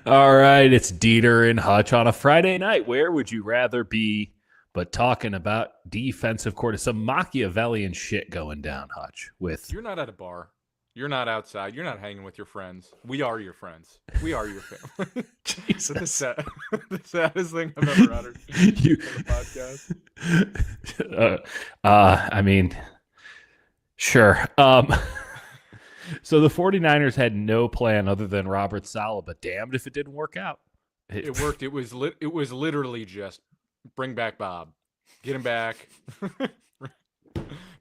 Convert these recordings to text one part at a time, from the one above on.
All right, it's Dieter and Hutch on a Friday night. Where would you rather be but talking about defensive court? Some Machiavellian shit going down, Hutch, with You're not at a bar. You're not outside. You're not hanging with your friends. We are your friends. We are your family. That's Jesus. the saddest thing I've ever uttered You on the podcast. I mean, sure. So the 49ers had no plan other than Robert Saleh, but damned if it didn't work out. It worked. It was literally just bring back Bob, get him back.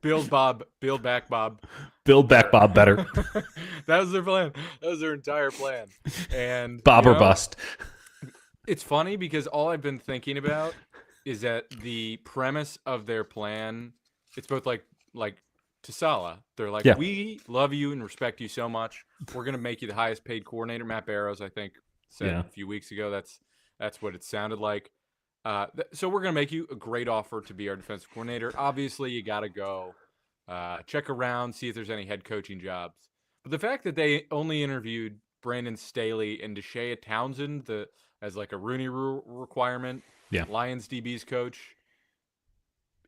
Build Bob, build back Bob. Build back Bob better. That was their plan. That was their entire plan. And Bob or bust. It's funny because all I've been thinking about is that the premise of their plan, it's both like to Saleh. They're like, Yeah. we love you and respect you so much. We're gonna make you the highest paid coordinator. Matt Barrows, I think, said Yeah. a few weeks ago. That's what it sounded like. So we're gonna make you a great offer to be our defensive coordinator. Obviously, you gotta go check around, see if there's any head coaching jobs. But the fact that they only interviewed Brandon Staley and Deshae Townsend as like a Rooney Rule requirement, Yeah. Lions DB's coach,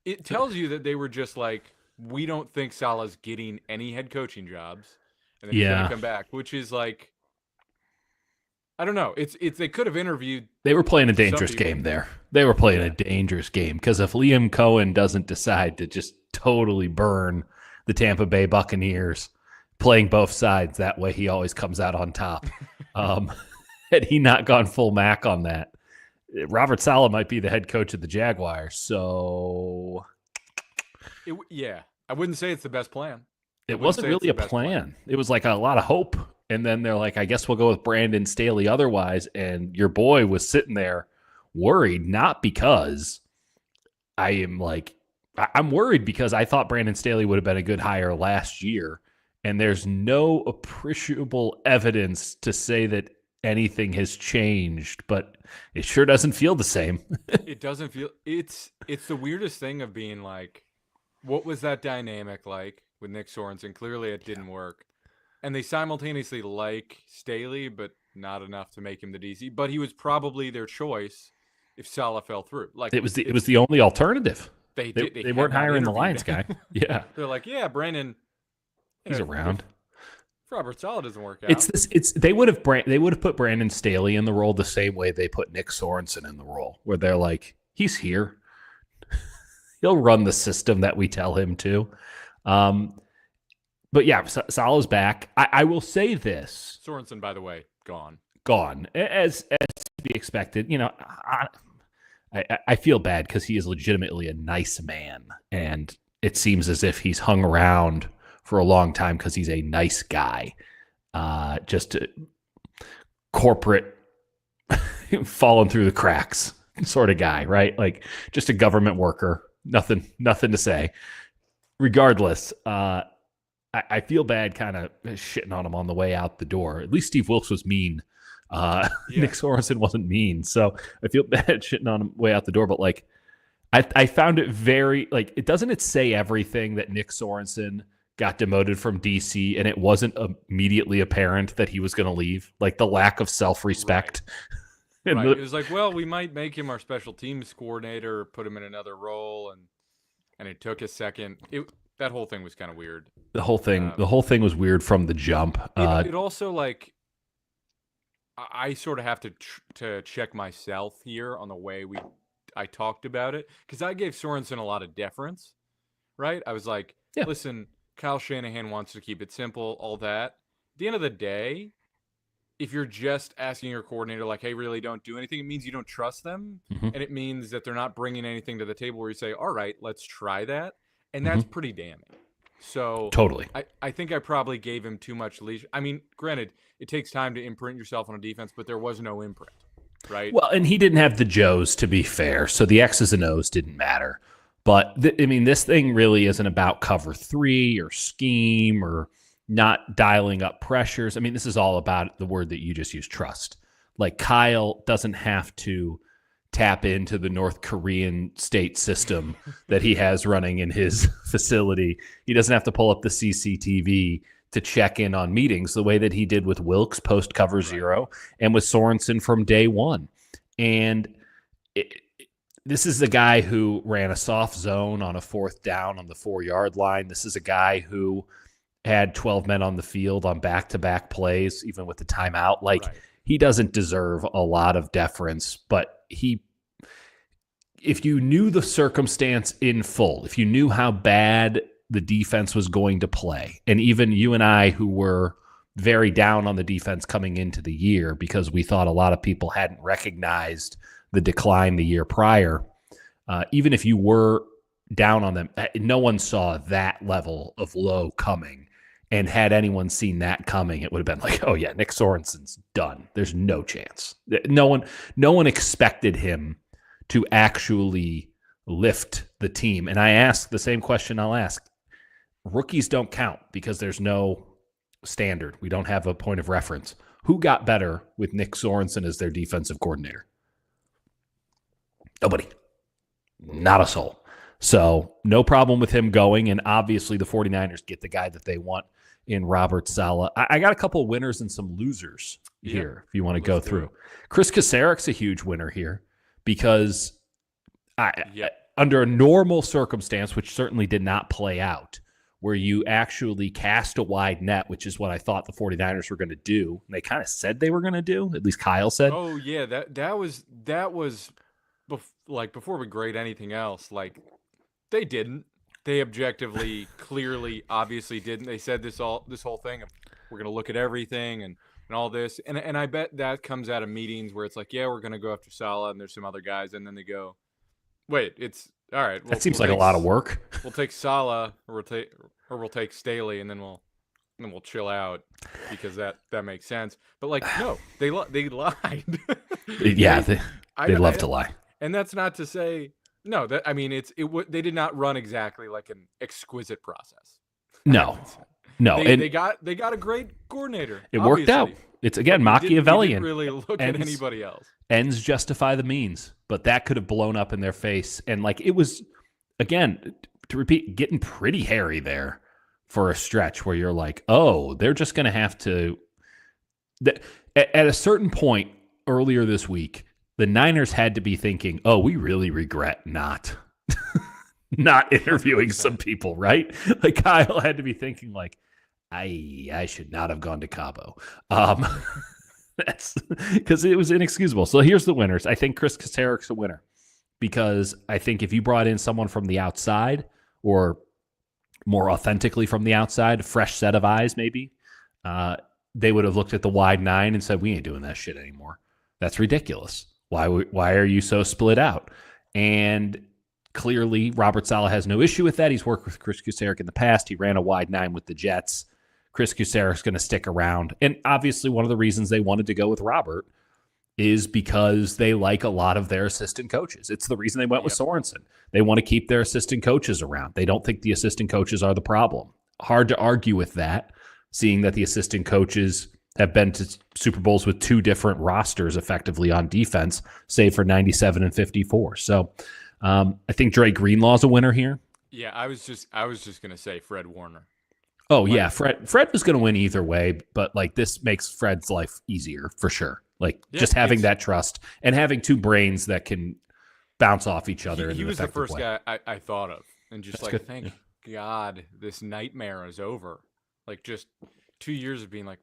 it tells you that they were just like, we don't think Salah's getting any head coaching jobs, and then he's Yeah. gonna come back, which is like, I don't know. It's they could have interviewed. They were playing a some dangerous people. game there. They were playing Yeah. a dangerous game because if Liam Cohen doesn't decide to just totally burn the Tampa Bay Buccaneers, playing both sides, that way he always comes out on top. Had he not gone full Mac on that, Robert Saleh might be the head coach of the Jaguars. So Yeah, I wouldn't say it's the best plan. I it wouldn't wasn't say it's really a the best plan. It was like a lot of hope. And then they're like, I guess we'll go with Brandon Staley otherwise. And your boy was sitting there worried, not because I'm worried because I thought Brandon Staley would have been a good hire last year. And there's no appreciable evidence to say that anything has changed, but it sure doesn't feel the same. It doesn't feel it's the weirdest thing of being like, what was that dynamic like with Nick Sorensen? Clearly it didn't work. And they simultaneously like Staley, but not enough to make him the DC. But he was probably their choice if Saleh fell through. Like It was the only alternative. they Weren't had not hiring the interviewed Lions him. guy. Yeah. They're like, yeah, Brandon, He's around. If Robert Saleh doesn't work out. They would have put Brandon Staley in the role the same way they put Nick Sorensen in the role, where they're like, he's here. He'll run the system that we tell him to. But yeah, Saleh's back. I will say this. Sorensen, by the way, gone. As to be expected. You know, I feel bad because he is legitimately a nice man, and it seems as if he's hung around for a long time because he's a nice guy. Just a corporate falling through the cracks sort of guy, right? Like just a government worker. Nothing to say. Regardless, I feel bad kind of shitting on him on the way out the door. At least Steve Wilkes was mean. Nick Sorensen wasn't mean. So I feel bad shitting on him way out the door. But like, I found it very, like, it say everything that Nick Sorensen got demoted from DC and it wasn't immediately apparent that he was going to leave. Like the lack of self-respect. Right. It was like, well, we might make him our special teams coordinator, put him in another role. And it took a second. That whole thing was kind of weird. The whole thing was weird from the jump. It also, like, I sort of have to check myself here on the way I talked about it, because I gave Sorensen a lot of deference, right? I was like, Yeah. Listen, Kyle Shanahan wants to keep it simple, all that. At the end of the day, if you're just asking your coordinator, like, hey, really don't do anything, it means you don't trust them. Mm-hmm. And it means that they're not bringing anything to the table where you say, all right, let's try that. And that's pretty damning. So Totally. I think I probably gave him too much leash. I mean, granted, it takes time to imprint yourself on a defense, but there was no imprint, right? Well, and he didn't have the Joes, to be fair. So the X's and O's didn't matter. But, this thing really isn't about cover 3 or scheme or not dialing up pressures. I mean, this is all about the word that you just used, trust. Like Kyle doesn't have to tap into the North Korean state system that he has running in his facility. He doesn't have to pull up the CCTV to check in on meetings the way that he did with Wilkes post cover zero and with Sorensen from day one. And this is the guy who ran a soft zone on a 4th down on the 4-yard line. This is a guy who had 12 men on the field on back-to-back plays, even with the timeout. Like, he doesn't deserve a lot of deference, but if you knew the circumstance in full, if you knew how bad the defense was going to play, and even you and I, who were very down on the defense coming into the year because we thought a lot of people hadn't recognized the decline the year prior, even if you were down on them, no one saw that level of low coming. And had anyone seen that coming, it would have been like, oh yeah, Nick Sorensen's done. There's no chance. No one expected him to actually lift the team. And I ask the same question I'll ask. Rookies don't count because there's no standard. We don't have a point of reference. Who got better with Nick Sorensen as their defensive coordinator? Nobody. Not a soul. So no problem with him going. And obviously the 49ers get the guy that they want in Robert Saleh. I got a couple of winners and some losers here if you want to go through. Chris Kasarek's a huge winner here because under a normal circumstance, which certainly did not play out, where you actually cast a wide net, which is what I thought the 49ers were going to do. And they kind of said they were going to do, at least Kyle said. Oh, yeah, that was like before we grade anything else, like they didn't. They objectively, clearly, obviously didn't. They said this whole thing of we're going to look at everything and all this. And I bet that comes out of meetings where it's like, yeah, we're going to go after Saleh and there's some other guys. And then they go, wait, it's all right. That seems like a lot of work. We'll take Saleh or we'll take Staley and then we'll chill out because that makes sense. But like, no, they lied. Yeah, they love to lie. And that's not to say. No, they did not run exactly like an exquisite process. No. They got a great coordinator. It worked out. It's again Machiavellian. Didn't really look at anybody else. Ends justify the means, but that could have blown up in their face. And like it was, again, to repeat, getting pretty hairy there for a stretch where you're like, oh, they're just going to have to. At a certain point earlier this week, the Niners had to be thinking, oh, we really regret not interviewing some people, right? Like Kyle had to be thinking like, I should not have gone to Cabo. That's because it was inexcusable. So here's the winners. I think Chris Kasarek's a winner because I think if you brought in someone from the outside or more authentically from the outside, a fresh set of eyes maybe, they would have looked at the wide nine and said, we ain't doing that shit anymore. That's ridiculous. Why are you so split out? And clearly, Robert Saleh has no issue with that. He's worked with Chris Kasarik in the past. He ran a wide nine with the Jets. Chris Kasarek's going to stick around. And obviously, one of the reasons they wanted to go with Robert is because they like a lot of their assistant coaches. It's the reason they went with Sorensen. They want to keep their assistant coaches around. They don't think the assistant coaches are the problem. Hard to argue with that, seeing that the assistant coaches have been to Super Bowls with two different rosters effectively on defense, save for 97 and 54. So I think Dre Greenlaw's a winner here. Yeah, I was just going to say Fred Warner. Oh, yeah, Fred was going to win either way, but like this makes Fred's life easier for sure. Like just having that trust and having two brains that can bounce off each other. He was the first guy I thought of. And just That's like, thank God this nightmare is over. Like just 2 years of being like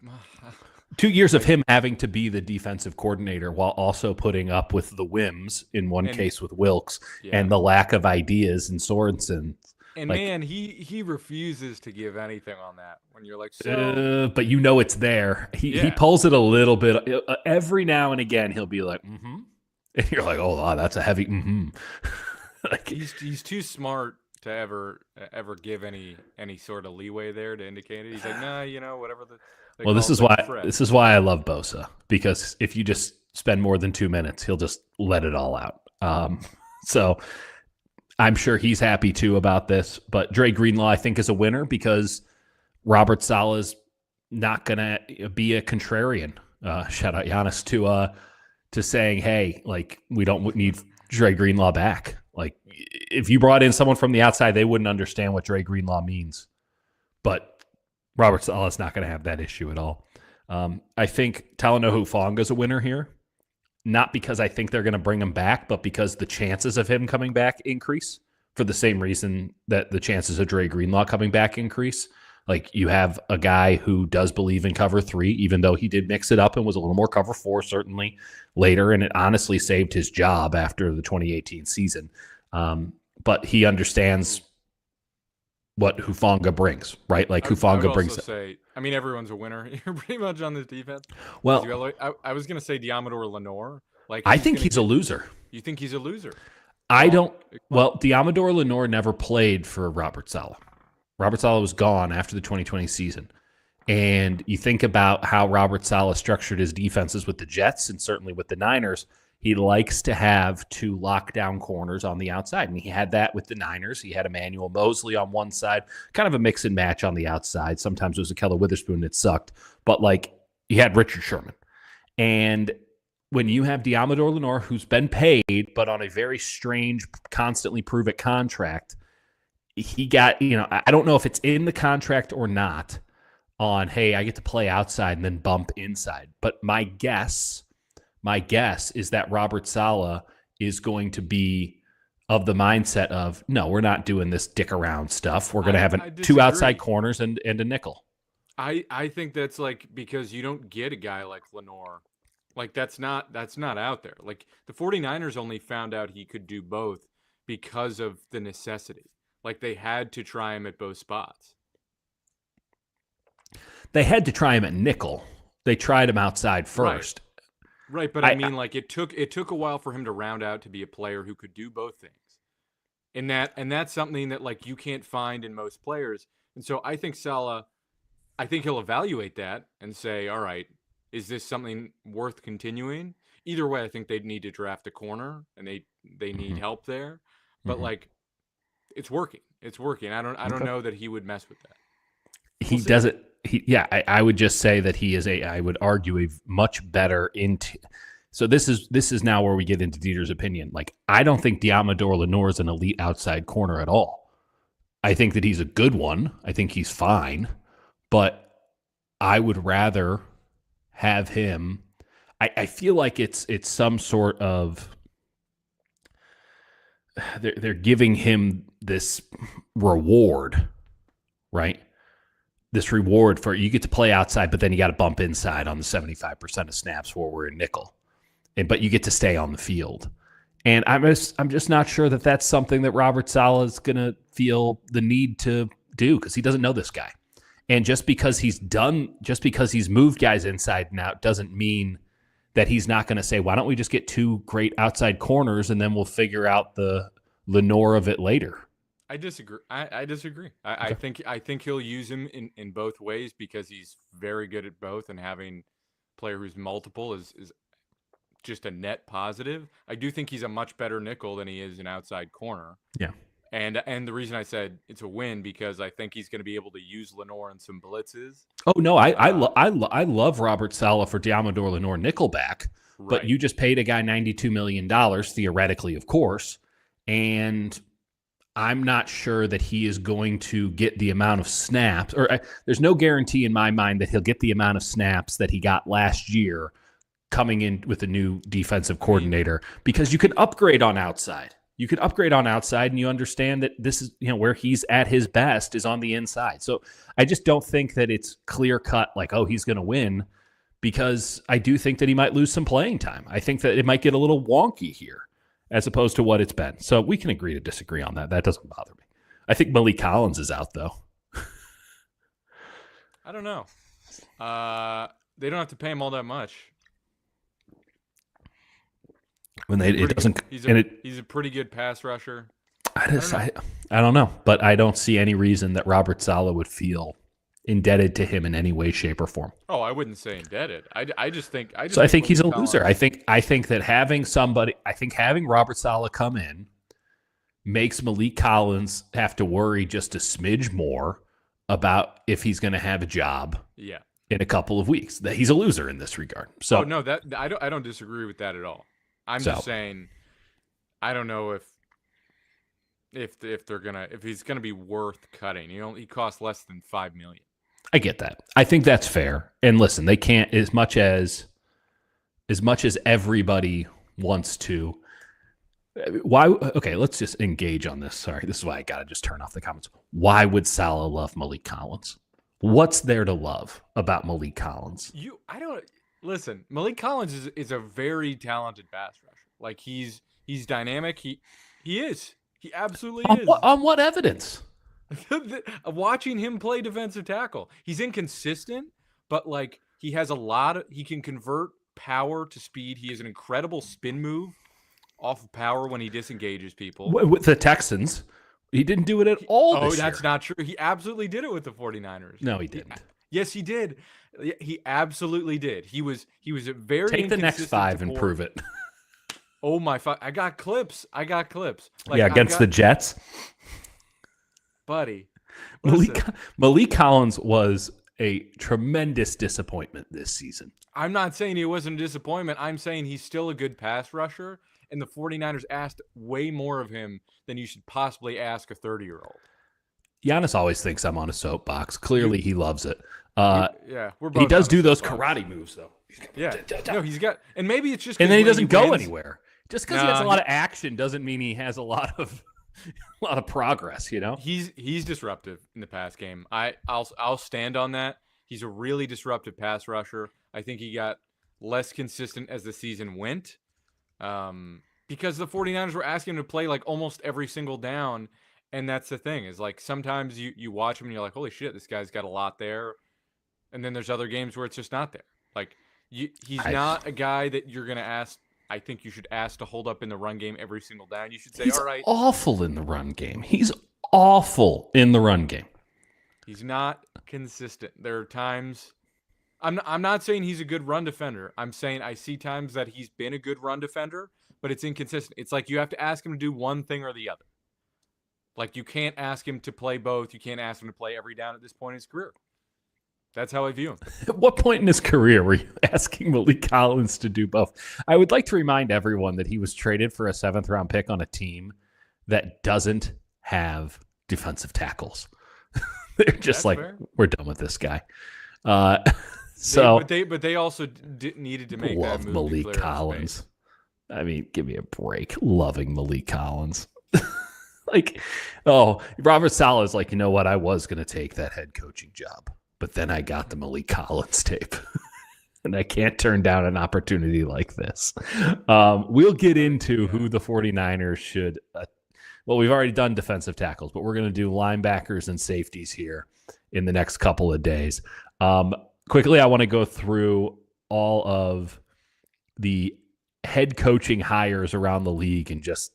2 years of him having to be the defensive coordinator while also putting up with the whims in one case with Wilkes and the lack of ideas in Sorensen. And like, man, he refuses to give anything on that when you're like, so. But you know it's there. He pulls it a little bit. Every now and again, he'll be like, mm-hmm. And you're like, oh, wow, that's a heavy mm-hmm. Like, he's too smart to ever give any sort of leeway there to indicate it. He's like, nah, whatever the. Well, this is why I love Bosa, because if you just spend more than 2 minutes, he'll just let it all out. So I'm sure he's happy too about this. But Dre Greenlaw, I think, is a winner because Robert Saleh's not gonna be a contrarian. Shout out Giannis to saying, hey, like we don't need Dre Greenlaw back. Like if you brought in someone from the outside, they wouldn't understand what Dre Greenlaw means. But Robert Sala's not going to have that issue at all. I think Talanoa Hufanga's a winner here, not because I think they're going to bring him back, but because the chances of him coming back increase for the same reason that the chances of Dre Greenlaw coming back increase. Like, you have a guy who does believe in cover 3, even though he did mix it up and was a little more cover 4 certainly later, and it honestly saved his job after the 2018 season. But he understands what Hufanga brings, right? Like, Hufanga brings. Say, I mean, everyone's a winner here pretty much on this defense. Well, I was going to say Diamador Lenore. Like, I think he's a loser. You think he's a loser? I don't. Well, Diamador Lenore never played for Robert Saleh. Robert Saleh was gone after the 2020 season. And you think about how Robert Saleh structured his defenses with the Jets and certainly with the Niners. He likes to have 2 lockdown corners on the outside. And he had that with the Niners. He had Emmanuel Mosley on one side, kind of a mix and match on the outside. Sometimes it was a Keller Witherspoon that sucked. But, like, he had Richard Sherman. And when you have Diamador Lenore, who's been paid, but on a very strange, constantly prove-it contract, he got, I don't know if it's in the contract or not on, hey, I get to play outside and then bump inside. But my guess is that Robert Saleh is going to be of the mindset of, no, we're not doing this dick around stuff. We're going to have 2 outside corners and a nickel. I think that's like, because you don't get a guy like Lenore. Like, that's not out there. Like, the 49ers only found out he could do both because of the necessity. Like, they had to try him at both spots. They had to try him at nickel. They tried him outside first. Right, but I mean, like, it took a while for him to round out to be a player who could do both things. And that's something that, like, you can't find in most players. And so I think Saleh, he'll evaluate that and say, all right, is this something worth continuing? Either way, I think they'd need to draft a corner, and they need help there. But like, it's working. It's working. I don't know that he would mess with that. He doesn't. I would just say that he is I would argue a much better So this is now where we get into Dieter's opinion. Like, I don't think Diamador Lenore is an elite outside corner at all. I think that he's a good one. I think he's fine, but I would rather have him. I feel like it's some sort of they're giving him this reward, right? This reward for, you get to play outside, but then you got to bump inside on the 75% of snaps where we're in nickel, but you get to stay on the field. And I'm just not sure that that's something that Robert Saleh is going to feel the need to do, because he doesn't know this guy. And just because he's moved guys inside and out doesn't mean that he's not going to say, why don't we just get 2 great outside corners and then we'll figure out the Lenore of it later. I disagree. I disagree. I think he'll use him in both ways, because he's very good at both, and having a player who's multiple is just a net positive. I do think he's a much better nickel than he is an outside corner. Yeah. And the reason I said it's a win, because I think he's going to be able to use Lenore in some blitzes. Oh no, I love Robert Saleh for Diamador Lenore nickelback, right. But you just paid a guy $92 million, theoretically, of course, and I'm not sure that he is going to get the amount of snaps, there's no guarantee in my mind that he'll get the amount of snaps that he got last year coming in with a new defensive coordinator, because you can upgrade on outside. You can upgrade on outside, and you understand that this is, where he's at his best is on the inside. So I just don't think that it's clear cut like, oh, he's going to win, because I do think that he might lose some playing time. I think that it might get a little wonky here as opposed to what it's been. So we can agree to disagree on that. That doesn't bother me. I think Malik Collins is out, though. I don't know. They don't have to pay him all that much. When he's a pretty good pass rusher. I don't know, but I don't see any reason that Robert Saleh would feel indebted to him in any way, shape, or form. Oh, I wouldn't say indebted. I just think he's a loser. I think that having Robert Saleh come in makes Malik Collins have to worry just a smidge more about if he's going to have a job. Yeah. In a couple of weeks. That he's a loser in this regard. So no, that I don't disagree with that at all. I'm just saying, I don't know if he's gonna be worth cutting. He costs less than $5 million. I get that. I think that's fair. And listen, they can't as much as everybody wants to. Why? Okay, let's just engage on this. Sorry, this is why I gotta just turn off the comments. Why would Saleh love Malik Collins? What's there to love about Malik Collins? I don't listen. Malik Collins is a very talented pass rusher. Like he's dynamic. He is. He absolutely is. On what evidence? Watching him play defensive tackle, he's inconsistent, but like he has he can convert power to speed. He has an incredible spin move off of power when he disengages people. With the Texans, he didn't do it at all this year. That's not true. He absolutely did it with the 49ers. No, he didn't. Yes, he did. He absolutely did. He was a very Take the next 5 and prove it. Oh my! I got clips. Like, against the Jets. Buddy, Malik Collins was a tremendous disappointment this season. I'm not saying he wasn't a disappointment. I'm saying he's still a good pass rusher, and the 49ers asked way more of him than you should possibly ask a 30-year-old. Giannis always thinks I'm on a soapbox. Clearly, he loves it. Yeah, we're both. He does do those karate moves, though. Yeah, no, he's got, and maybe it's just, and then he doesn't go anywhere. Just because he has a lot of action doesn't mean he has a lot of progress. You know, he's disruptive in the pass game. I'll stand on that. He's a really disruptive pass rusher. I think he got less consistent as the season went, because the 49ers were asking him to play like almost every single down. And that's the thing, is like sometimes you watch him and you're like, holy shit, this guy's got a lot there. And then there's other games where it's just not there. Like he's not a guy that you're going to ask. I think you should ask to hold up in the run game every single down. You should say, all right. He's awful in the run game. He's awful in the run game. He's not consistent. There are times. I'm not saying he's a good run defender. I'm saying I see times that he's been a good run defender, but it's inconsistent. It's like you have to ask him to do one thing or the other. Like, you can't ask him to play both. You can't ask him to play every down at this point in his career. That's how I view him. At what point in his career were you asking Malik Collins to do both? I would like to remind everyone that he was traded for a 7th-round pick on a team that doesn't have defensive tackles. They're just fair. We're done with this guy. But they also needed to make that move. Malik Collins. I mean, give me a break. Loving Malik Collins. Robert Saleh is like, you know what? I was going to take that head coaching job, but then I got the Malik Collins tape, and I can't turn down an opportunity like this. We'll get into who the 49ers should. We've already done defensive tackles, but we're going to do linebackers and safeties here in the next couple of days. Quickly, I want to go through all of the head coaching hires around the league and just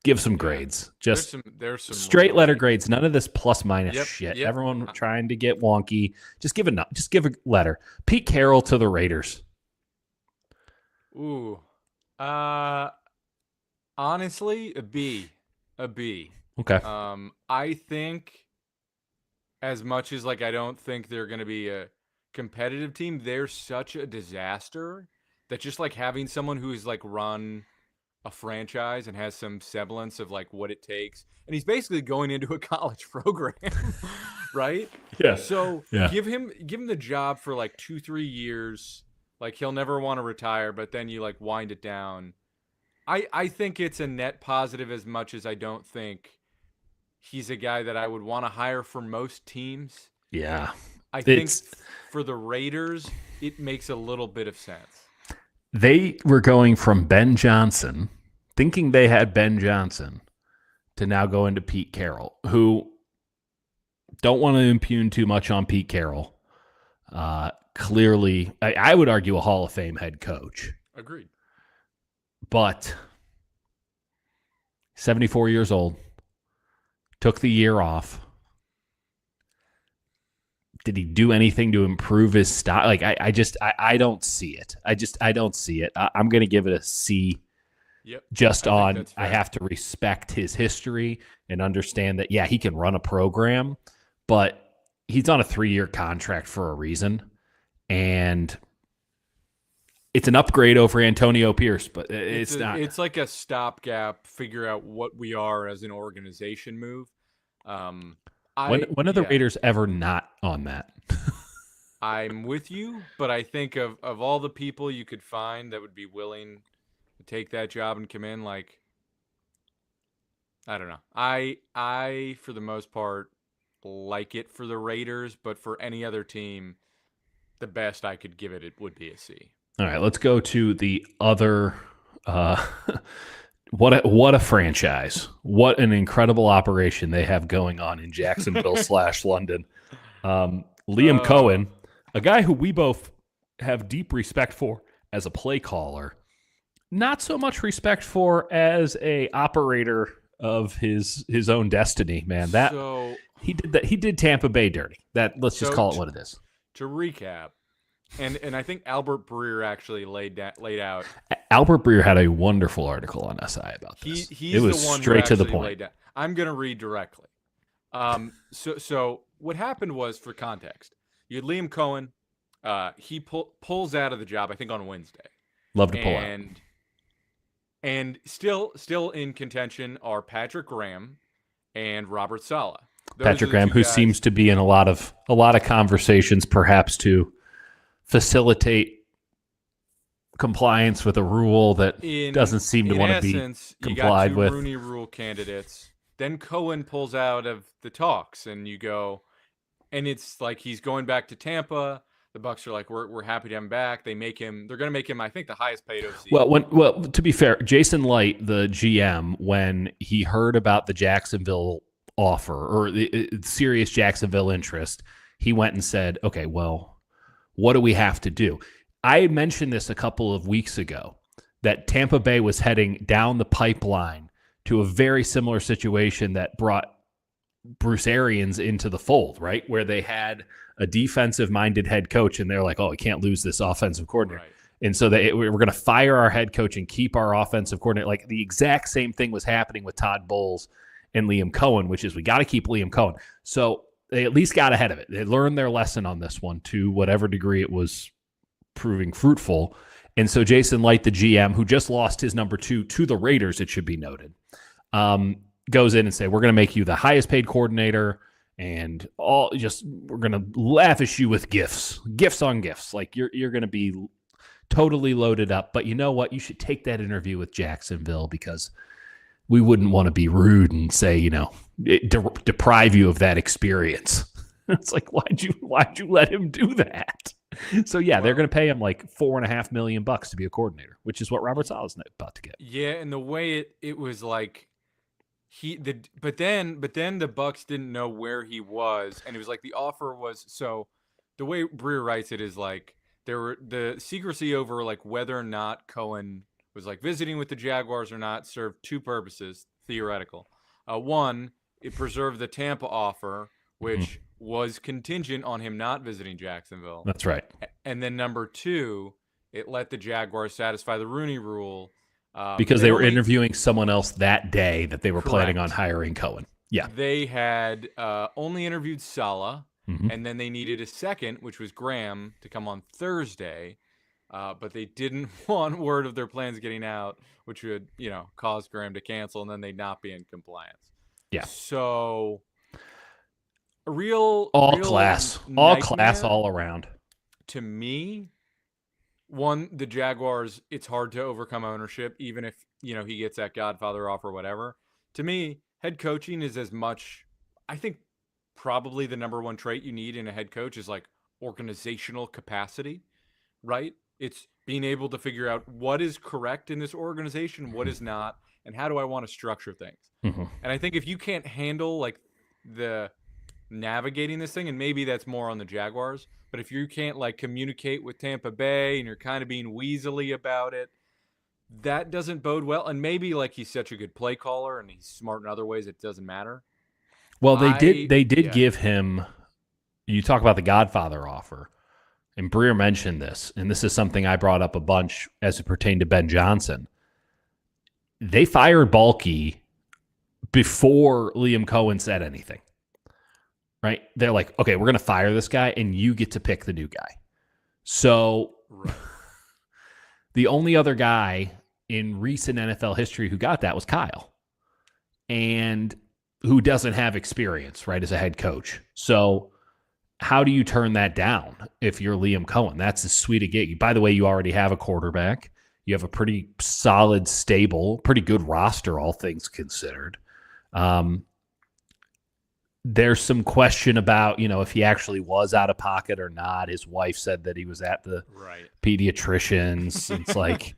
give some grades. Just there's some straight letter grades. None of this plus minus shit. Yep. Everyone trying to get wonky. Just give a letter. Pete Carroll to the Raiders. Ooh. Honestly, a B. Okay. I think, as much as I don't think they're going to be a competitive team, they're such a disaster that just having someone who's run a franchise and has some semblance of what it takes, and he's basically going into a college program, right? Yeah. So give him the job for 2-3 years. He'll never want to retire, but then you wind it down. I think it's a net positive, as much as I don't think he's a guy that I would want to hire for most teams. Yeah. I think for the Raiders, it makes a little bit of sense. They were going from Ben Johnson, thinking they had Ben Johnson, to now go into Pete Carroll, who don't want to impugn too much on Pete Carroll. Clearly, I would argue a Hall of Fame head coach. Agreed. But 74 years old, took the year off. Did he do anything to improve his style? I don't see it. I don't see it. I'm going to give it a C. Yep. I have to respect his history and understand that, he can run a program, but he's on a 3-year contract for a reason. And it's an upgrade over Antonio Pierce, but it's not. It's like a stopgap, figure out what we are as an organization move. When are the Raiders ever not on that? I'm with you, but I think of all the people you could find that would be willing to take that job and come in, like, I don't know. I for the most part like it for the Raiders, but for any other team, the best I could give it would be a C. All right, let's go to the other. Uh, what a franchise! What an incredible operation they have going on in Jacksonville / London. Liam Cohen, a guy who we both have deep respect for as a play caller, not so much respect for as a operator of his own destiny. Man, that he did that. He did Tampa Bay dirty. That let's just call it what it is. To recap. And I think Albert Breer actually laid out. Albert Breer had a wonderful article on SI about this. It was the one straight to the point. I'm going to read directly. So what happened was, for context, you had Liam Cohen. He pulls out of the job, I think, on Wednesday. Love to pull out. And still in contention are Patrick Graham and Robert Saleh. Patrick Graham, who seems to be in a lot of conversations, perhaps to facilitate compliance with a rule that doesn't seem to want to be complied with. Rooney Rule candidates. Then Cohen pulls out of the talks, and you go, and it's like he's going back to Tampa. The Bucs are like, we're happy to have him back. They're going to make him, I think, the highest paid OC. Well, to be fair, Jason Light, the GM, when he heard about the Jacksonville offer or the serious Jacksonville interest, he went and said, okay, well, what do we have to do? I mentioned this a couple of weeks ago, that Tampa Bay was heading down the pipeline to a very similar situation that brought Bruce Arians into the fold, right? Where they had a defensive-minded head coach, and they're like, oh, we can't lose this offensive coordinator. Right. And so we're going to fire our head coach and keep our offensive coordinator. Like the exact same thing was happening with Todd Bowles and Liam Cohen, which is we got to keep Liam Cohen. So they at least got ahead of it. They learned their lesson on this one to whatever degree it was proving fruitful. And so Jason Light, the GM, who just lost his number 2 to the Raiders, it should be noted, goes in and say, we're going to make you the highest paid coordinator and we're going to lavish you with gifts on gifts. Like you're going to be totally loaded up. But you know what? You should take that interview with Jacksonville because we wouldn't want to be rude and say, deprive you of that experience. It's like, why'd you let him do that? So yeah, they're going to pay him like $4.5 million to be a coordinator, which is what Robert Saleh's about to get. Yeah, and the way it was like but then the Bucs didn't know where he was, and it was like the offer was so. The way Breer writes it is like there were the secrecy over like whether or not Cohen was like visiting with the Jaguars or not served two purposes, theoretical. One, it preserved the Tampa offer, which was contingent on him not visiting Jacksonville. That's right. And then number two, it let the Jaguars satisfy the Rooney Rule. Because they were interviewing someone else that day that they were planning on hiring Cohen. Yeah. They had only interviewed Saleh, and then they needed a second, which was Graham, to come on Thursday. But they didn't want word of their plans getting out, which would, cause Graham to cancel, and then they'd not be in compliance. Yeah. So class all around. To me, one, the Jaguars, it's hard to overcome ownership, even if, he gets that Godfather offer or whatever. To me, head coaching is as much, I think probably the number one trait you need in a head coach is like organizational capacity, right? It's being able to figure out what is correct in this organization, what is not, and how do I want to structure things. And I think if you can't handle like the navigating this thing, and maybe that's more on the Jaguars, but if you can't like communicate with Tampa Bay and you're kind of being weaselly about it, that doesn't bode well. And maybe like he's such a good play caller and he's smart in other ways, it doesn't matter. Well, they did give him, you talk about the Godfather offer, and Breer mentioned this, and this is something I brought up a bunch as it pertained to Ben Johnson. They fired Balky before Liam Cohen said anything. Right? They're like, okay, we're going to fire this guy, and you get to pick the new guy. So the only other guy in recent NFL history who got that was Kyle. And who doesn't have experience, right, as a head coach. So how do you turn that down if you're Liam Cohen? That's as sweet a gig. By the way, you already have a quarterback. You have a pretty solid, stable, pretty good roster, all things considered. There's some question about, if he actually was out of pocket or not. His wife said that he was at the pediatrician's. It's like,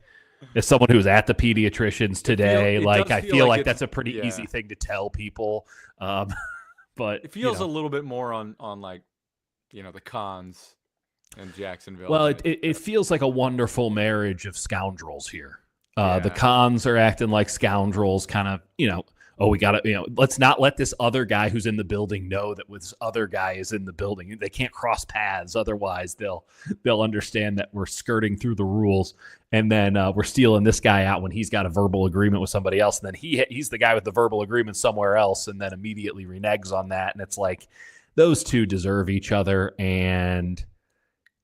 as someone who's at the pediatrician's today, I feel like that's a pretty easy thing to tell people. But it feels a little bit more on like, the cons in Jacksonville. Well, it feels like a wonderful marriage of scoundrels here. The cons are acting like scoundrels, kind of, we got to, let's not let this other guy who's in the building know that this other guy is in the building. They can't cross paths. Otherwise, they'll understand that we're skirting through the rules. And then we're stealing this guy out when he's got a verbal agreement with somebody else. And then he's the guy with the verbal agreement somewhere else, and then immediately reneges on that. And it's like, those two deserve each other. And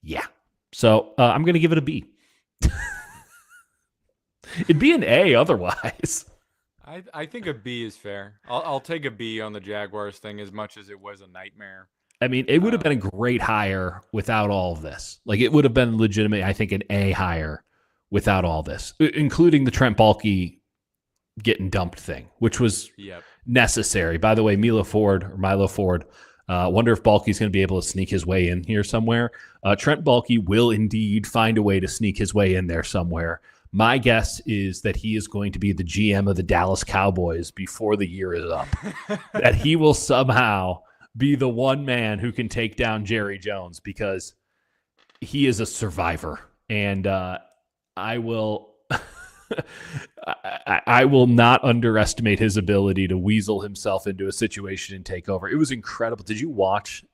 yeah. So I'm going to give it a B. It'd be an A otherwise. I think a B is fair. I'll take a B on the Jaguars thing, as much as it was a nightmare. I mean, it would have been a great hire without all of this. Like, it would have been legitimate, I think, an A hire without all this, including the Trent Baalke getting dumped thing, which was necessary. By the way, Milo Ford, wonder if Baalke's going to be able to sneak his way in here somewhere. Trent Baalke will indeed find a way to sneak his way in there somewhere. My guess is that he is going to be the GM of the Dallas Cowboys before the year is up. That he will somehow be the one man who can take down Jerry Jones, because he is a survivor. And I will I will not underestimate his ability to weasel himself into a situation and take over. It was incredible. Did you watch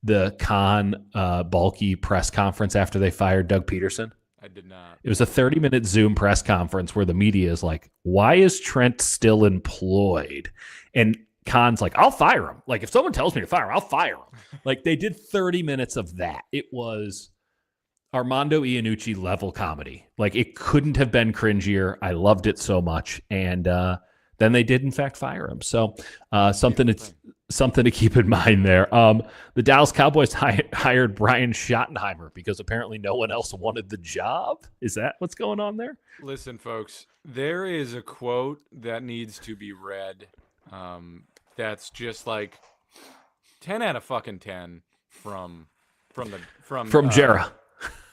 the Baalke press conference after they fired Doug Peterson? I did not. It was a 30-minute Zoom press conference where the media is like, why is Trent still employed? And Khan's like, I'll fire him. Like, if someone tells me to fire him, I'll fire him. Like, they did 30 minutes of that. It was Armando Iannucci level comedy. Like, it couldn't have been cringier. I loved it so much. And then they did, in fact, fire him. So something to keep in mind there. The Dallas Cowboys hired Brian Schottenheimer because apparently no one else wanted the job. Is that what's going on there? Listen, folks, there is a quote that needs to be read. That's just like 10 out of fucking 10 from Jera.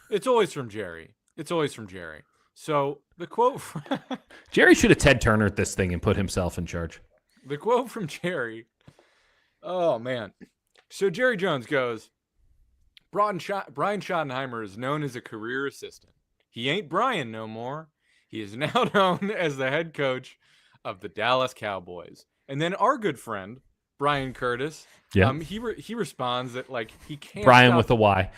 It's always from Jerry. So the quote Jerry should have Ted Turner this thing and put himself in charge. The quote from Jerry. Oh, man. So Jerry Jones goes, Brian Schottenheimer is known as a career assistant. He ain't Brian no more. He is now known as the head coach of the Dallas Cowboys. And then our good friend, Brian Curtis, he responds that, like, he can't Brian with a Y.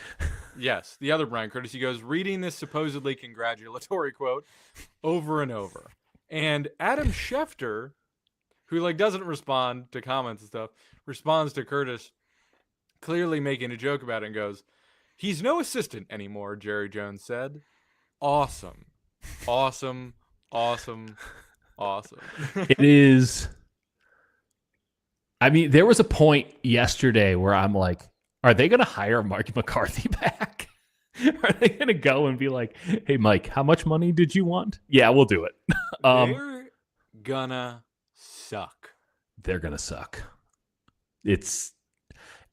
Yes, the other Brian Curtis. He goes, reading this supposedly congratulatory quote over and over. And Adam Schefter, who, like, doesn't respond to comments and stuff, responds to Curtis, clearly making a joke about it, and goes, he's no assistant anymore, Jerry Jones said. Awesome. Awesome. Awesome. Awesome. It is. I mean, there was a point yesterday where I'm like, are they going to hire Mike McCarthy back? Are they going to go and be like, hey, Mike, how much money did you want? Yeah, we'll do it. They're gonna suck. They're going to suck.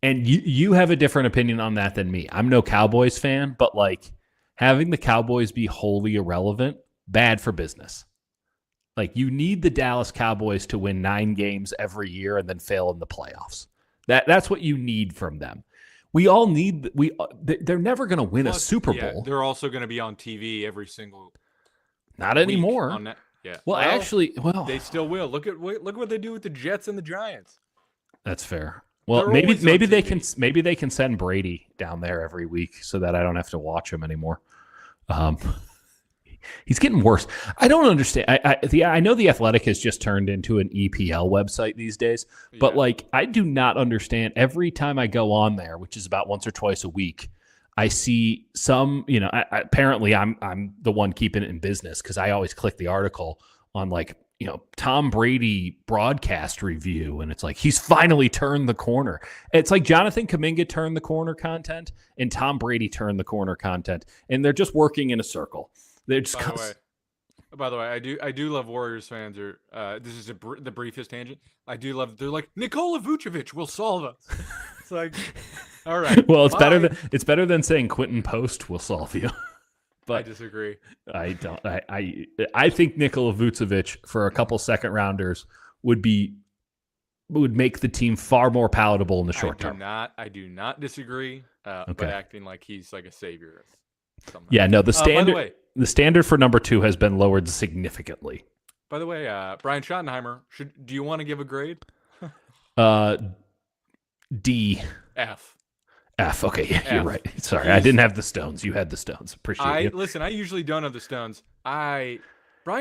And you have a different opinion on that than me. I'm no Cowboys fan, but like having the Cowboys be wholly irrelevant, bad for business. Like, you need the Dallas Cowboys to win 9 games every year and then fail in the playoffs. That's what you need from them. We all need. They're never going to win a Super Bowl. They're also going to be on TV every single. Not anymore. Yeah. Well, they still will. Look what they do with the Jets and the Giants. That's fair. Well, maybe they can send Brady down there every week so that I don't have to watch him anymore. He's getting worse. I don't understand. I know The Athletic has just turned into an EPL website these days, but like, I do not understand. Every time I go on there, which is about once or twice a week, I see some, apparently I'm the one keeping it in business because I always click the article on, like, Tom Brady broadcast review, and it's like he's finally turned the corner. It's like Jonathan Kuminga turned the corner content, and Tom Brady turned the corner content, and they're just working in a circle. They're just By the way, I do love Warriors fans. Or this is the briefest tangent. I do love. They're like Nikola Vucevic will solve us. It's like, all right. Well, it's better than saying Quentin Post will solve you. But I disagree. I don't. I think Nikola Vucevic for a couple second rounders would make the team far more palatable in the short term. I do not disagree. But acting like he's like a savior. Yeah, no. The standard for number 2 has been lowered significantly. By the way, Brian Schottenheimer, do you want to give a grade? D. F. Okay, yeah, you're right. Sorry, I didn't have the stones. You had the stones. Appreciate it. Listen, I usually don't have the stones. Brian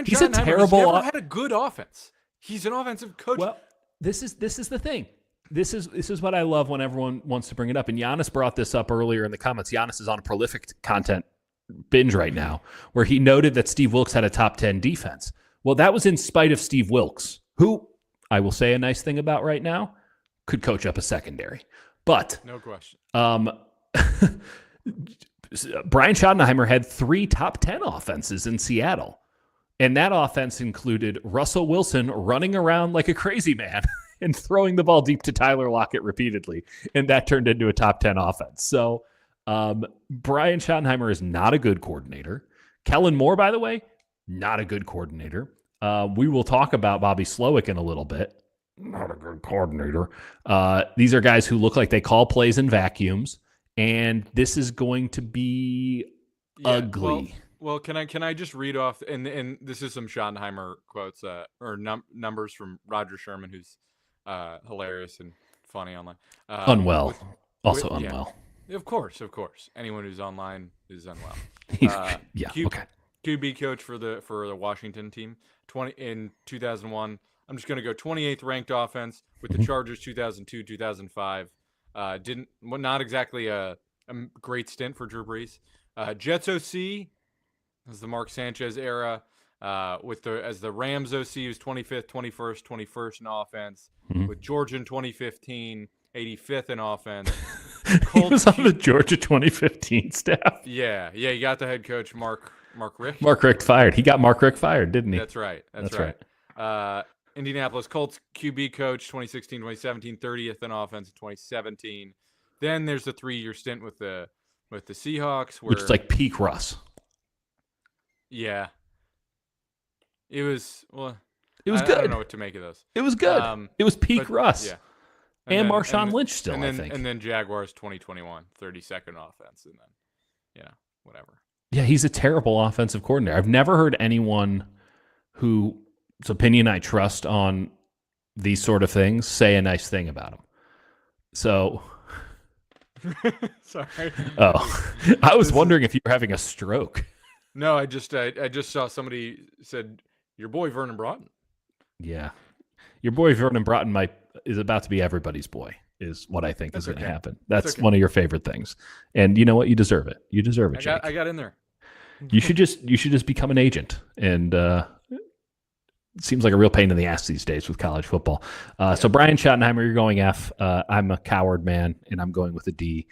He's a Schottenheimer terrible. has never had a good offense. He's an offensive coach. Well, this is the thing. This is what I love when everyone wants to bring it up. And Giannis brought this up earlier in the comments. Giannis is on a prolific content binge right now, where he noted that Steve Wilkes had a top 10 defense. Well, that was in spite of Steve Wilkes, who I will say a nice thing about right now, could coach up a secondary. But no question. Brian Schottenheimer had 3 top 10 offenses in Seattle. And that offense included Russell Wilson running around like a crazy man and throwing the ball deep to Tyler Lockett repeatedly. And that turned into a top 10 offense. So Brian Schottenheimer is not a good coordinator. Kellen Moore, by the way, not a good coordinator. We will talk about Bobby Slowick in a little bit. Not a good coordinator. These are guys who look like they call plays in vacuums, and this is going to be ugly. Well, can I just read off, and this is some Schottenheimer quotes or numbers from Roger Sherman, who's hilarious and funny online. Unwell. Unwell. Yeah, of course. Anyone who's online is unwell. Okay. QB coach for the Washington team in 2001. I'm just going to go 28th ranked offense with the Chargers 2002, 2005. Not exactly a great stint for Drew Brees. Jets OC was the Mark Sanchez era. As the Rams OC, he was 25th, 21st in offense. With Georgia in 2015, 85th in offense. He was on the Georgia 2015 staff. Yeah. You got the head coach Mark Richt. Mark Richt fired. He got Mark Richt fired, didn't he? That's right. That's right. Indianapolis Colts QB coach 2016, 2017, 30th in offense in 2017. Then there's the 3-year stint with the Seahawks, which is like peak Russ. Yeah, it was. Well, it was good. I don't know what to make of those. It was good. It was peak Russ. Yeah, and Marshawn Lynch still, I think. And then Jaguars 2021, 32nd offense, and then whatever. Yeah, he's a terrible offensive coordinator. I've never heard anyone whose opinion I trust on these sort of things say a nice thing about him. So, sorry. Oh, I was wondering if you were having a stroke. No, I just saw somebody said your boy Vernon Broughton. Yeah, your boy Vernon Broughton is about to be everybody's boy. Is what I think is going to happen. That's one of your favorite things, and you know what? You deserve it. You deserve it, Jake. I got in there. You should just become an agent, and it seems like a real pain in the ass these days with college football. So Brian Schottenheimer, you're going F. I'm a coward, man, and I'm going with a D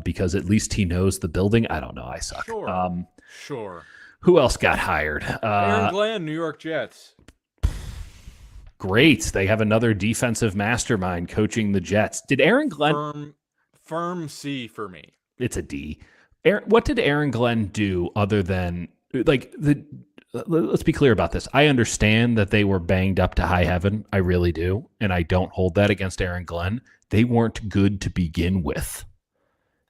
because at least he knows the building. I don't know. I suck. Sure. Who else got hired? Aaron Glenn, New York Jets. Great. They have another defensive mastermind coaching the Jets. Did Aaron Glenn... Firm C for me. It's a D. What did Aaron Glenn do other than... Let's be clear about this. I understand that they were banged up to high heaven. I really do. And I don't hold that against Aaron Glenn. They weren't good to begin with.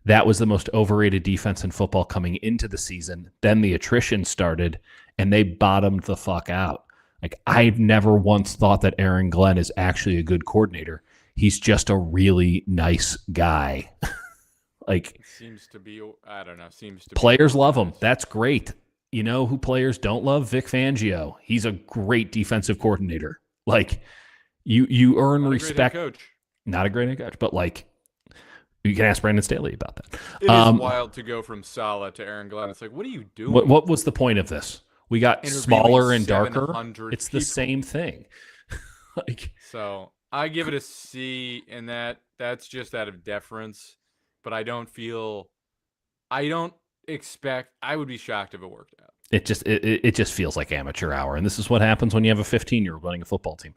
That was the most overrated defense in football coming into the season. Then the attrition started, and they bottomed the fuck out. Like, I've never once thought that Aaron Glenn is actually a good coordinator. He's just a really nice guy. Like, it seems to be, I don't know, players love him. That's great. You know who players don't love? Vic Fangio. He's a great defensive coordinator. Like, you earn respect. Not a great head coach, but like, you can ask Brandon Staley about that. It is wild to go from Saleh to Aaron Glenn. It's like, what are you doing? What was the point of this? We got interviewing smaller and darker. 700 It's the people. same thing. Like, So I give it a C, and that's just out of deference. But I don't expect. I would be shocked if it worked out. it just feels like amateur hour, and this is what happens when you have a 15-year-old running a football team.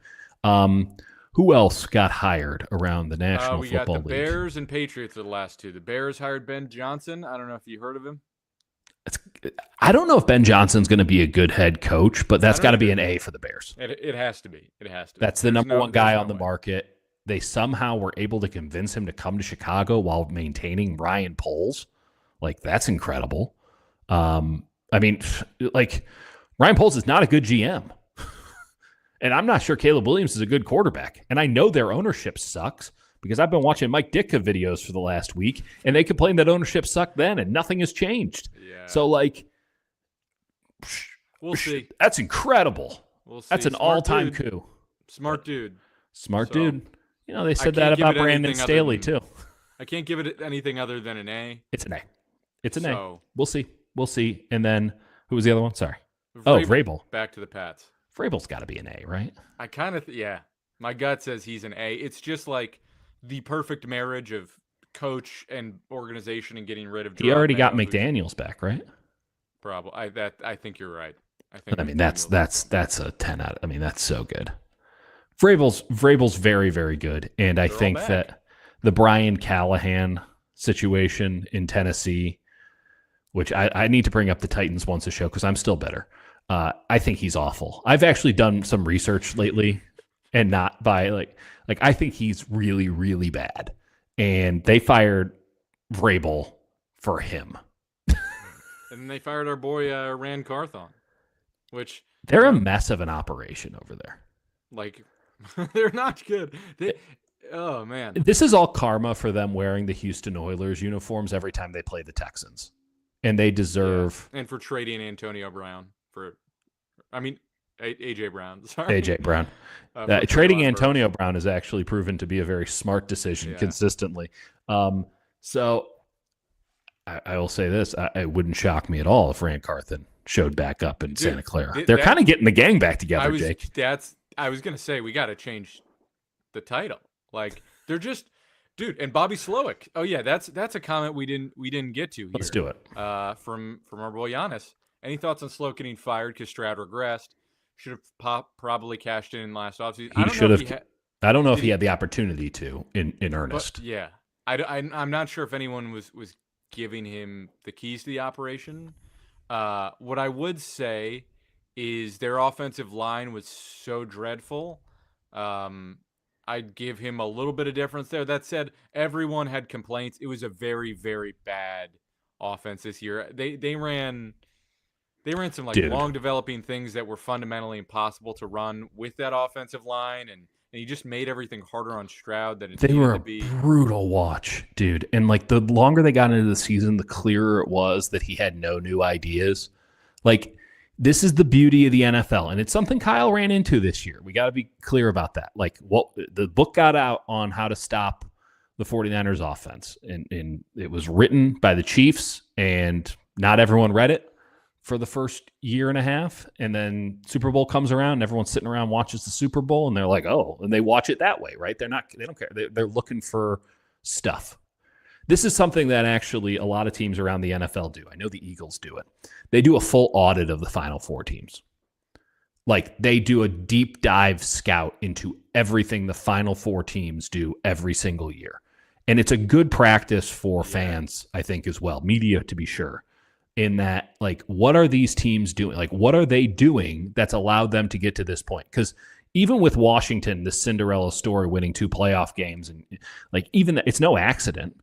Who else got hired around the National We Football got the League? Bears and Patriots are the last two. The Bears hired Ben Johnson. I don't know if you heard of him. I don't know if Ben Johnson's going to be a good head coach, but that's got to be an A for the Bears. It has to be. It has to be. That's the number one guy on the market. They somehow were able to convince him to come to Chicago while maintaining Ryan Poles. Like, that's incredible. I mean, like, Ryan Poles is not a good GM. And I'm not sure Caleb Williams is a good quarterback. And I know their ownership sucks because I've been watching Mike Ditka videos for the last week, and they complained that ownership sucked then, and nothing has changed. Yeah. So, like, we'll see. That's incredible. We'll see. That's an all-time coup. Smart dude. Smart dude. You know, they said that about Brandon Staley, too. I can't give it anything other than an A. It's an A. It's an A. We'll see. We'll see. And then, who was the other one? Sorry. Vrabel. Back to the Pats. Vrabel's got to be an A, right? I kind of, my gut says he's an A. It's just like the perfect marriage of coach and organization and getting rid of. He already got McDaniels back, right? Probably. I think you're right. I mean, that's a 10 out. I mean, that's so good. Vrabel's very, very good, and I think that the Brian Callahan situation in Tennessee, which I need to bring up the Titans once a show because I'm still bitter. I think he's awful. I've actually done some research lately, and not by like I think he's really, really bad. And they fired Vrabel for him. And they fired our boy Rand Carthon, which they're a mess of an operation over there. Like, they're not good. Oh man, this is all karma for them wearing the Houston Oilers uniforms every time they play the Texans, and they deserve. Yeah. And for trading Antonio Brown AJ Brown. Sorry, AJ Brown. Trading Antonio Brown has actually proven to be a very smart decision consistently. So I will say this: it wouldn't shock me at all if Rand Carthon showed back up in Santa Clara. They're kind of getting the gang back together, Jake. I was gonna say we got to change the title. Like, they're just, dude, and Bobby Slowick. Oh yeah, that's a comment we didn't get to here. Let's do it. From our boy Giannis. Any thoughts on Slowick getting fired because Stroud regressed? Should have probably cashed in last offseason. I don't know if he had the opportunity to in earnest. But, yeah, I'm not sure if anyone was giving him the keys to the operation. What I would say is their offensive line was so dreadful. I'd give him a little bit of difference there. That said, everyone had complaints. It was a very, very bad offense this year. They ran some long developing things that were fundamentally impossible to run with that offensive line, and he just made everything harder on Stroud than it needed to be. They were a brutal watch, dude. And like the longer they got into the season, the clearer it was that he had no new ideas. Like, this is the beauty of the NFL, and it's something Kyle ran into this year. We got to be clear about that. Like, what the book got out on how to stop the 49ers offense, and it was written by the Chiefs, and not everyone read it for the first year and a half, and then Super Bowl comes around and everyone's sitting around, watches the Super Bowl, and they're like, oh, and they watch it that way, right? They don't care. They're looking for stuff. This is something that actually a lot of teams around the NFL do. I know the Eagles do it. They do a full audit of the Final Four teams. Like, they do a deep dive scout into everything the Final Four teams do every single year. And it's a good practice for fans, I think, as well. Media, to be sure. In that, like, what are these teams doing? Like, what are they doing that's allowed them to get to this point? Because even with Washington, the Cinderella story, winning 2 playoff games, and like, even it's no accident.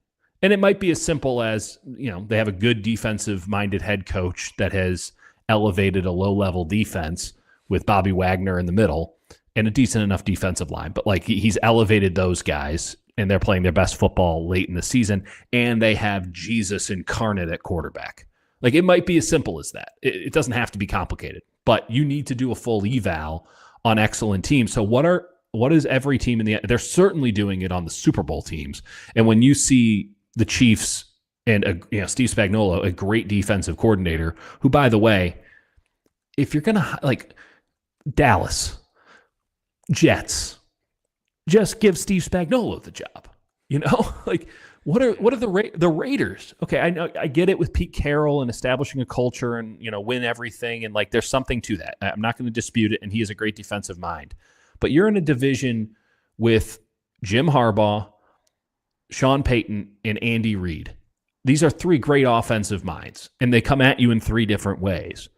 And it might be as simple as, they have a good defensive-minded head coach that has elevated a low-level defense with Bobby Wagner in the middle and a decent enough defensive line. But like, he's elevated those guys, and they're playing their best football late in the season, and they have Jesus incarnate at quarterback. Like, it might be as simple as that. It doesn't have to be complicated, but you need to do a full eval on excellent teams. So what is every team they're certainly doing it on the Super Bowl teams. And when you see the Chiefs and Steve Spagnuolo, a great defensive coordinator, who, by the way, if you're gonna like Dallas Jets, just give Steve Spagnuolo the job. You know, like what are the Raiders? Okay, I know I get it with Pete Carroll and establishing a culture and win everything, and like there's something to that. I'm not going to dispute it, and he is a great defensive mind. But you're in a division with Jim Harbaugh, Sean Payton, and Andy Reid. These are three great offensive minds, and they come at you in three different ways.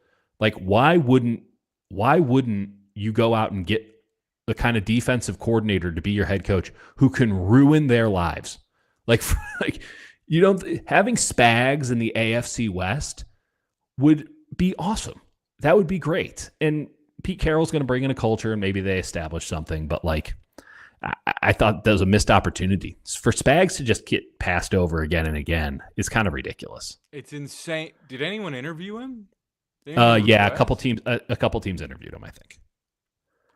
Like, why wouldn't you go out and get the kind of defensive coordinator to be your head coach who can ruin their lives? Like having Spags in the AFC West would be awesome. That would be great. And Pete Carroll's going to bring in a culture and maybe they establish something, but like, I thought that was a missed opportunity for Spags to just get passed over again and again. It's kind of ridiculous. It's insane. Did anyone interview him? Yeah, a couple teams interviewed him, I think.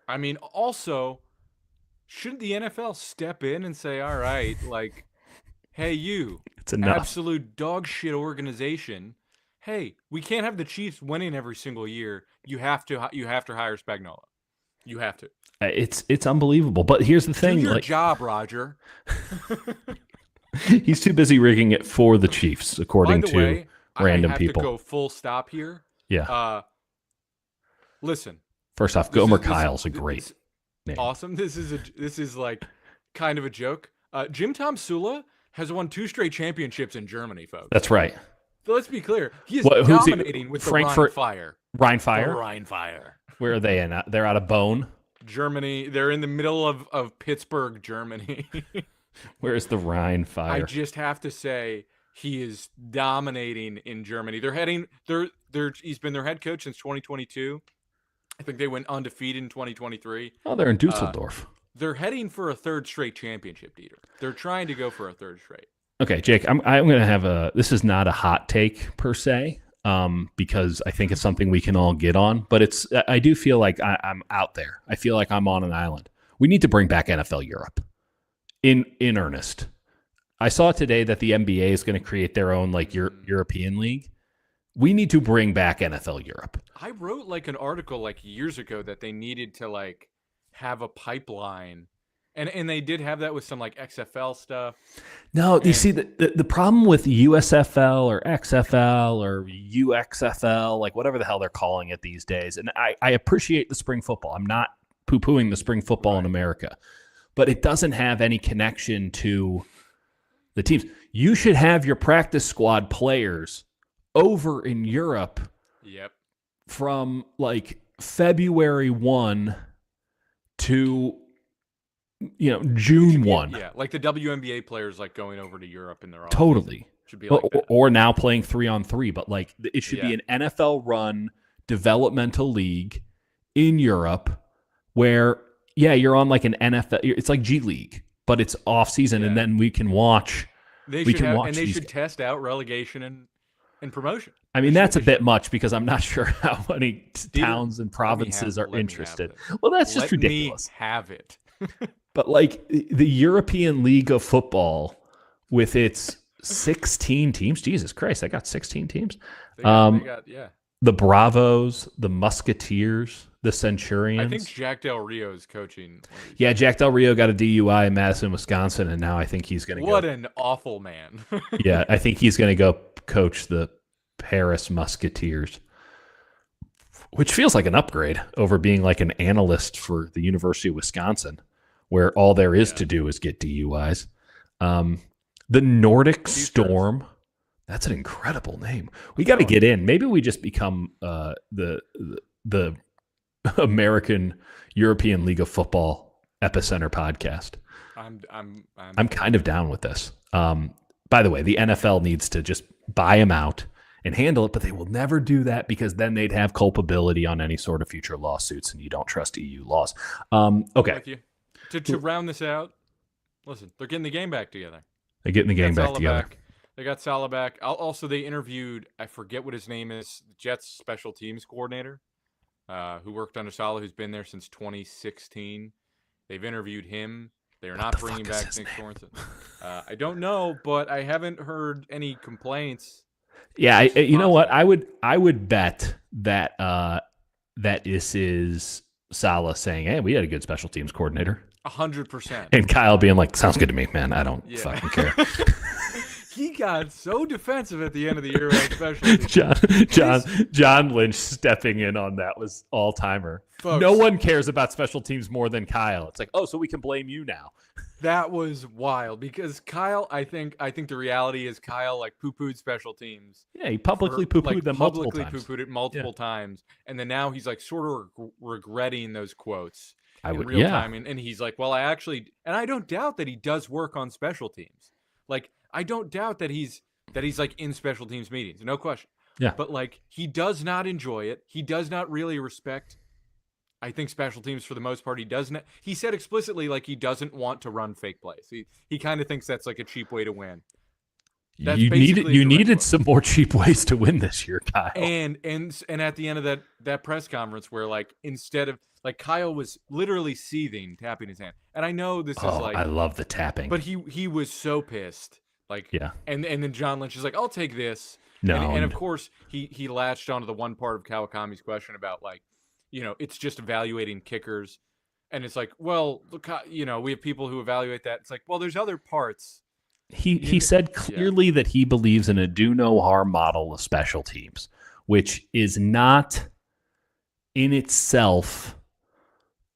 I mean, also, shouldn't the NFL step in and say, all right, like, hey, you, it's enough. Absolute dog shit organization. Hey, we can't have the Chiefs winning every single year. You have to hire Spagnuolo. You have to. It's unbelievable. But here's the thing. Do your job, Roger. He's too busy rigging it for the Chiefs, according to way, random I have people. To go full stop here. Yeah. Listen. First off, Gomer Kyle's a great name. Awesome. This is like kind of a joke. Jim Tom Sula has won 2 straight championships in Germany, folks. That's right. So let's be clear. He is dominating with Frankfurt, the Rhine Fire. Rhine Fire? The Rhine Fire. Where are they in? They're out of Bonn? Germany. They're in the middle of Pittsburgh, Germany. Where is the Rhine Fire? I just have to say he is dominating in Germany. He's been their head coach since 2022. I think they went undefeated in 2023. Oh, they're in Dusseldorf. They're heading for a 3rd straight championship, Dieter. They're trying to go for a 3rd straight. Okay, Jake, I'm going to have this is not a hot take per se, because I think it's something we can all get on, but I do feel like I'm out there. I feel like I'm on an island. We need to bring back NFL Europe in earnest. I saw today that the NBA is going to create their own like European league. We need to bring back NFL Europe. I wrote like an article like years ago that they needed to like have a pipeline. And they did have that with some like XFL stuff. No, you see the problem with USFL or XFL or UXFL, like whatever the hell they're calling it these days. And I appreciate the spring football. I'm not poo-pooing the spring football in America, but it doesn't have any connection to the teams. You should have your practice squad players over in Europe. Yep. From like February 1 to June 1. Yeah, like the WNBA players like going over to Europe in their office. Totally. Should be like that. Or now playing 3-on-3, but like it should be an NFL run developmental league in Europe where you're on like an NFL, it's like G League, but it's off season and then we can watch they should test out relegation and promotion. I mean, that's a bit much because I'm not sure how many towns and provinces are interested. Well, that's just ridiculous. Let me have it. But like the European League of Football with its 16 teams, Jesus Christ, I got 16 teams. They got, the Bravos, the Musketeers, the Centurions. I think Jack Del Rio is coaching. Yeah, Jack Del Rio got a DUI in Madison, Wisconsin, and now I think he's going to go. What an awful man. Yeah, I think he's going to go coach the Paris Musketeers, which feels like an upgrade over being like an analyst for the University of Wisconsin, where all there is to do is get DUIs. The Nordic Storm. That's an incredible name. We got to get in. Maybe we just become the American European League of Football epicenter podcast. I'm kind of down with this. By the way, the NFL needs to just buy him out and handle it, but they will never do that because then they'd have culpability on any sort of future lawsuits, and you don't trust EU laws. Okay. Thank you. To round this out, listen, they're getting the game back together. They're getting the game back together. They got Saleh back. Also, they interviewed, I forget what his name is, the Jets special teams coordinator, who worked under Saleh, who's been there since 2016. They've interviewed him. They are not bringing back Nick Sorensen. I don't know, but I haven't heard any complaints. Yeah, you know what? I would bet that that this is Saleh saying, "Hey, we had a good special teams coordinator," 100%. and Kyle being like, "Sounds good to me, man. I don't Yeah. fucking care." He got so defensive at the end of the year about special teams. John Lynch stepping in on that was all timer. No one cares about special teams more than Kyle. It's like, oh, so we can blame you now. That was wild because Kyle, I think the reality is Kyle like poo-pooed special teams. Yeah, he publicly pooed them multiple times. Publicly pooed it multiple times, and then now he's like sort of regretting those quotes in real time. And he's like, well, I don't doubt that he does work on special teams. Like, I don't doubt that he's like in special teams meetings, no question. Yeah. But like, he does not enjoy it. He does not really respect, I think, special teams for the most part. He said explicitly like he doesn't want to run fake plays. He kind of thinks that's like a cheap way to win. You needed some more cheap ways to win this year, Kyle. And at the end of that press conference where like instead of like Kyle was literally seething, tapping his hand. And I know this is like, I love the tapping. But he was so pissed. Like, yeah. And then John Lynch is like, I'll take this. No. And of course he latched onto the one part of Kawakami's question about like, it's just evaluating kickers. And it's like, well, look, we have people who evaluate that. It's like, well, there's other parts. He said clearly that he believes in a do no harm model of special teams, which is not in itself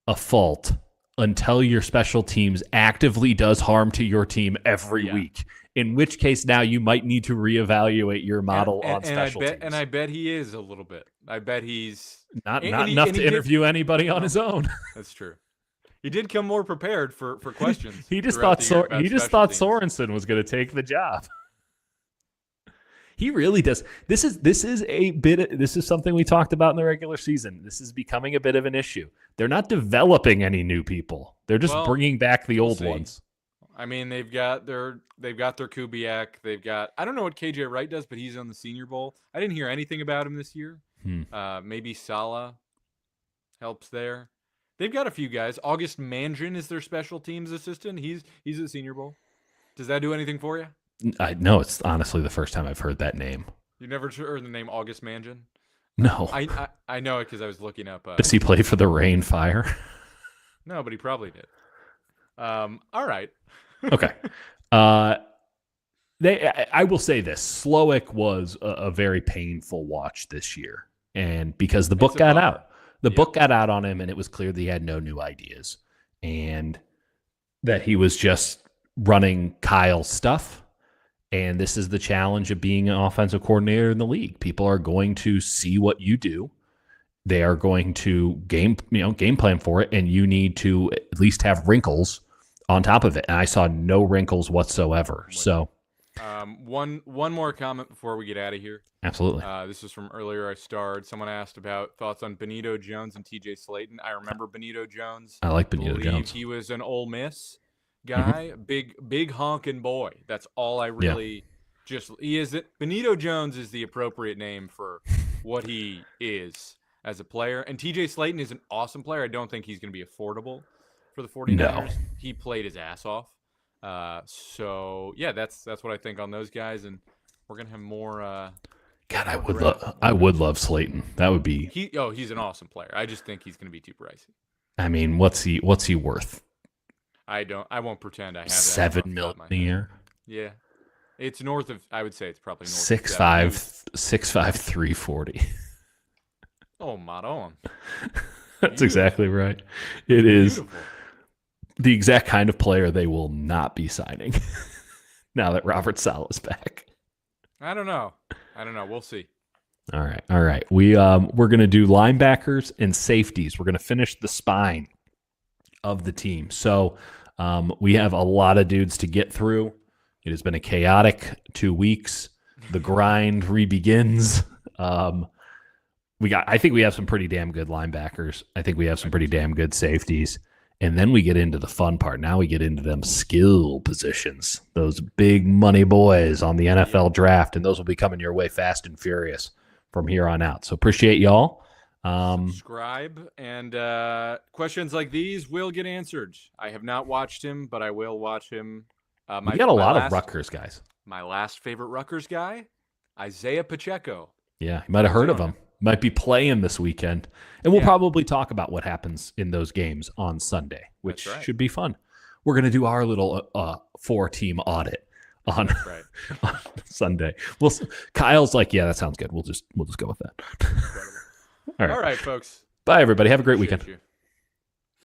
a fault until your special teams actively does harm to your team every week. In which case, now you might need to reevaluate your model on special teams. And I bet he is a little bit. I bet he's not enough to interview anybody on his own. That's true. He did come more prepared for questions. He just thought Sorensen was going to take the job. He really does. This is something we talked about in the regular season. This is becoming a bit of an issue. They're not developing any new people. They're just bringing back the old ones. I mean, they've got their Kubiak. They've got, I don't know what KJ Wright does, but he's on the Senior Bowl. I didn't hear anything about him this year. Maybe Saleh helps there. They've got a few guys. August Mangin is their special teams assistant. He's at the Senior Bowl. Does that do anything for you? No, it's honestly the first time I've heard that name. You never heard the name August Mangin? No. I know it because I was looking up. Does he play for the Rain Fire? No, but he probably did. All right. Okay. I will say this. Slowick was a very painful watch this year. And because the book got out. The book got out on him, and it was clear that he had no new ideas. And that he was just running Kyle's stuff. And this is the challenge of being an offensive coordinator in the league. People are going to see what you do. They are going to game plan for it, and you need to at least have wrinkles on top of it. And I saw no wrinkles whatsoever. So, one more comment before we get out of here. Absolutely. This is from earlier. I starred. Someone asked about thoughts on Benito Jones and TJ Slayton. I remember Benito Jones. I like Benito Jones. He was an Ole Miss guy, big honking boy. That's all I really he is it. Benito Jones is the appropriate name for what he is as a player. And TJ Slayton is an awesome player. I don't think he's going to be affordable for the 49ers. No. He played his ass off. So yeah, that's what I think on those guys, and we're gonna have more. God, I would love Slayton. That would be. He's an awesome player. I just think he's gonna be too pricey. I mean, what's he worth? I won't pretend I have that. $7 million a year. Yeah, it's north of. I would say it's probably north 6'5", 340. Oh, Maron. That's exactly right. It is. Beautiful. The exact kind of player they will not be signing now that Robert Saleh is back. I don't know. We'll see. All right. We're going to do linebackers and safeties. We're going to finish the spine of the team. So we have a lot of dudes to get through. It has been a chaotic 2 weeks. The grind re-begins. I think we have some pretty damn good linebackers. I think we have some pretty damn good safeties. And then we get into the fun part. Now we get into them skill positions, those big money boys on the NFL draft, and those will be coming your way fast and furious from here on out. So appreciate y'all. Subscribe, and questions like these will get answered. I have not watched him, but I will watch him. We got a lot of Rutgers guys. My last favorite Rutgers guy, Isaiah Pacheco. Yeah, you might have heard of him. might be playing this weekend. And we'll Yeah. probably talk about what happens in those games on Sunday, which That's right. should be fun. We're going to do our little 4-team audit on, That's right. on Sunday. Kyle's like, yeah, that sounds good. We'll just go with that. Incredible. All right. All right, folks. Bye, everybody. Have a great Appreciate weekend. you.